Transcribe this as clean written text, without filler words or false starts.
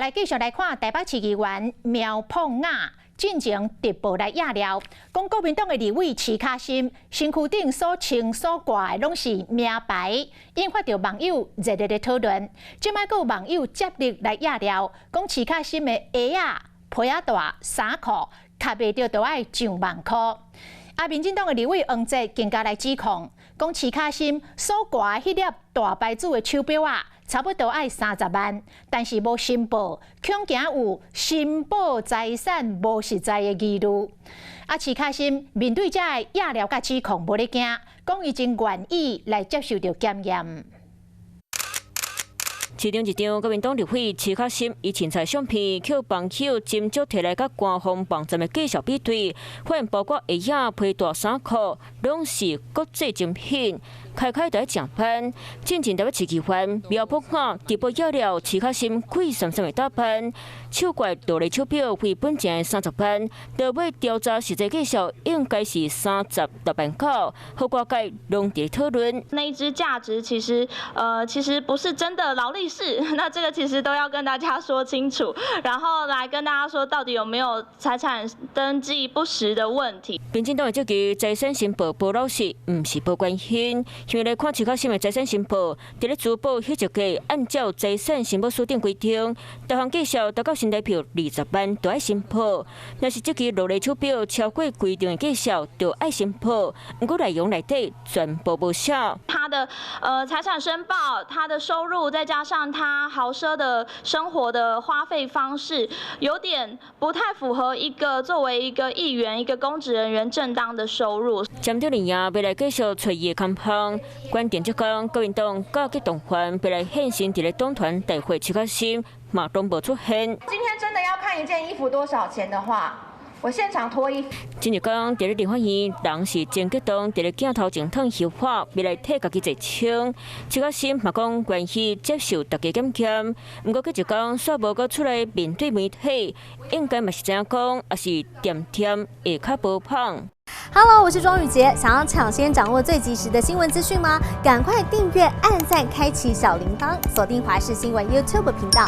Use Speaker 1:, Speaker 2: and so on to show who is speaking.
Speaker 1: 来继续来看台北市议员苗碰雅进前直播来压料，讲国民党的立委齐卡心身躯顶所穿所挂的拢是名牌，引发着网友热烈的讨论。即摆佫有网友接力来压料，讲齐卡心的鞋啊、皮啊大、衫裤，卡袂着都爱上万块。民进党的立委黄捷更加来指控，讲齐卡心所挂的迄粒大牌子的手表啊。差不多爱30万，但是无申报，恐惊有申报财产无实在的疑虑。齐卡心面对这压料甲指控，无咧惊，讲伊真愿意来接受着检验。
Speaker 2: 其中一张国民党立委齐卡心以凊彩相片，去帮手斟酌摕来甲官方网站的介绍比对，发现包括鞋啊、皮大衫裤，拢是国际精品。开就爱上班，进前台北市议员苗碰雅直播压料，齐卡心贵三的打扮，手挂大个手表，非本钱的30万，到尾调查实际介绍应该是36万块，好外界拢在讨论。
Speaker 3: 那一支价值其实不是真的劳力士，那这个其实都要跟大家说清楚，然后来跟大家说到底有没有财产登记不实的问题。
Speaker 2: 民进党的这个财产申报报老实，唔是报关心。因为来看齐卡心的财产申报，伫咧珠宝迄一个按照财产申报书顶规定，逐项介绍达到新台币20万都爱申报。若是这个落来手表超过规定的介绍，就爱申报。不过内容内底全部无写。
Speaker 3: 他的财产申报，他的收入，再加上他豪奢的生活的花费方式，有点不太符合一个作为一个议员、一个公职人员正当的收入。
Speaker 2: 针对林亚未来继续找伊的看房。关键就讲，国民党高级党员未来现身伫咧党团大会齐卡心，嘛都无出现。
Speaker 4: 今天真的要看一件衣服多少钱的话，我现场脱衣服。
Speaker 2: 今日讲，伫咧立法院，人是真激动，伫咧镜头前烫绣花，未来替家己坐枪。齐卡心嘛讲愿意接受大家检验，不过佢就讲，煞无阁出来面对媒体，应该嘛是怎样讲，也是点点会较无胖。
Speaker 5: Hello， 我是庄宇杰。想要抢先掌握最及时的新闻资讯吗？赶快订阅、按赞、开启小铃铛，锁定华视新闻 YouTube 频道。